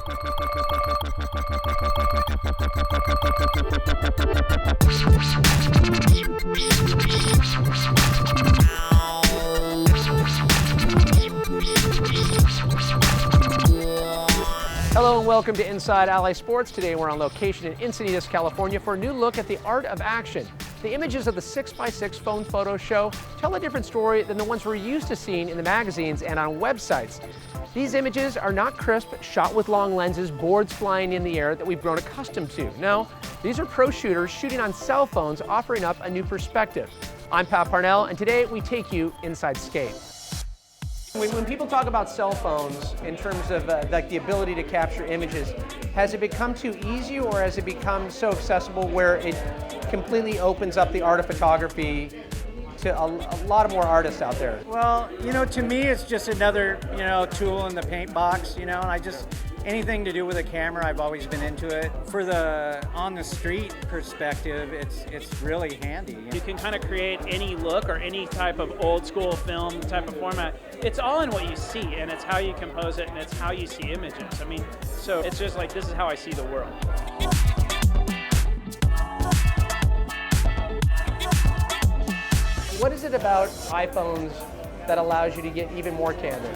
Hello and welcome to Inside AlliSports. Today we're on location in Encinitas, California for a new look at the art of action. The images of the 6x6 phone photo show tell a different story than the ones we're used to seeing in the magazines and on websites. These images are not crisp, shot with long lenses, boards flying in the air that we've grown accustomed to. No, these are pro shooters shooting on cell phones, offering up a new perspective. I'm Pat Parnell, and today we take you inside skate. When people talk about cell phones in terms of like the ability to capture images, has it become too easy or has it become so accessible where it completely opens up the art of photography to a lot of more artists out there? Well, to me it's just another, tool in the paint box, and anything to do with a camera, I've always been into it. For the on the street perspective, it's really handy. You can kind of create any look or any type of old school film type of format. It's all in what you see, and it's how you compose it, and it's how you see images. So it's just like, this is how I see the world. What is it about iPhones that allows you to get even more candid?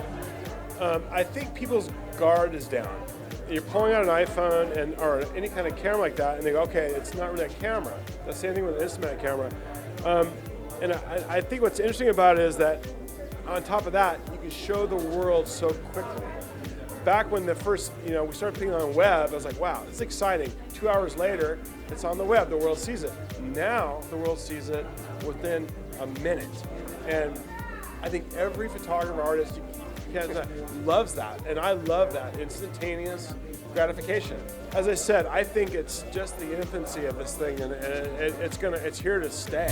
I think people's guard is down. You're pulling out an iPhone or any kind of camera like that, and they go, okay, it's not really a camera. The same thing with an instrument camera. And I think what's interesting about it is that on top of that, you can show the world so quickly. Back when the first, we started putting it on the web, I was like, wow, this is exciting. 2 hours later, it's on the web, the world sees it. Now, the world sees it within a minute. And I think every photographer, artist, loves that, and I love that instantaneous gratification. As I said, I think it's just the infancy of this thing, and it's here to stay.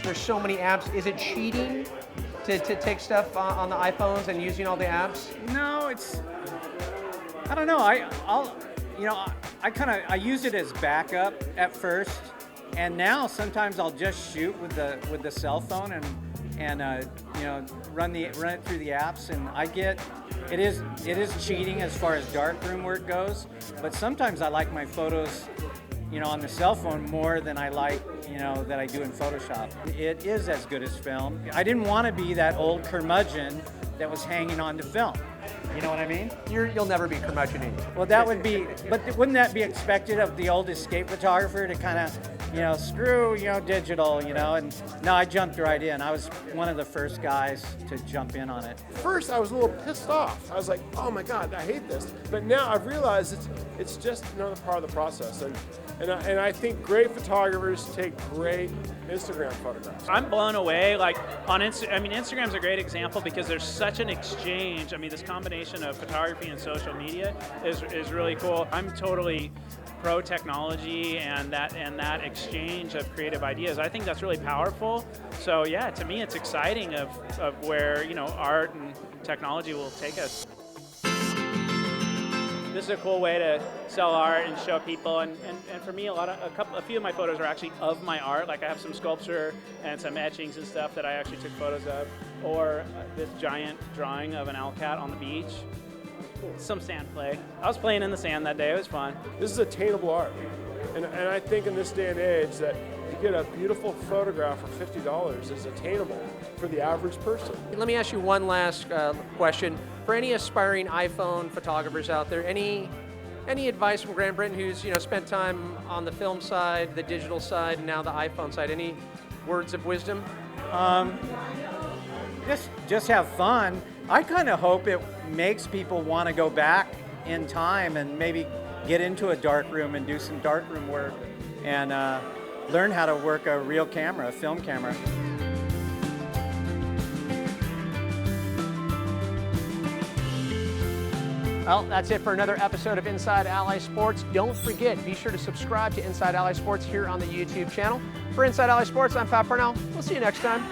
There's so many apps. Is it cheating to take stuff on the iPhones and using all the apps? No, I don't know. I use it as backup at first. And now sometimes I'll just shoot with the cell phone and run it through the apps, and it is cheating as far as darkroom work goes. But sometimes I like my photos, on the cell phone more than I like that I do in Photoshop. It is as good as film. I didn't want to be that old curmudgeon that was hanging on to film. You know what I mean? You'll never be curmudgeon-y. Well, that would be, but wouldn't that be expected of the old escape photographer to kind of, screw, digital, and no, I jumped right in. I was one of the first guys to jump in on it. First, I was a little pissed off. I was like, oh my God, I hate this. But now I've realized it's just another part of the process. And I think great photographers take great Instagram photographs. I'm blown away. Like on Instagram's a great example because there's such an exchange. This combination of photography and social media is really cool. I'm totally pro technology and that exchange of creative ideas. I think that's really powerful. So yeah, to me it's exciting of where art and technology will take us. This is a cool way to sell art and show people, and for me, a few of my photos are actually of my art. Like I have some sculpture and some etchings and stuff that I actually took photos of, or this giant drawing of an owl cat on the beach. Some sand play. I was playing in the sand that day. It was fun. This is attainable art, and I think in this day and age that to get a beautiful photograph for $50 is attainable for the average person. Let me ask you one last question. For any aspiring iPhone photographers out there, any advice from Grant Brittain, who's spent time on the film side, the digital side, and now the iPhone side? Any words of wisdom? Just have fun. I kind of hope it makes people want to go back in time and maybe get into a dark room and do some darkroom work and learn how to work a real camera, a film camera. Well, that's it for another episode of Inside AlliSports. Don't forget, be sure to subscribe to Inside AlliSports here on the YouTube channel. For Inside AlliSports, I'm Pat Parnell. We'll see you next time.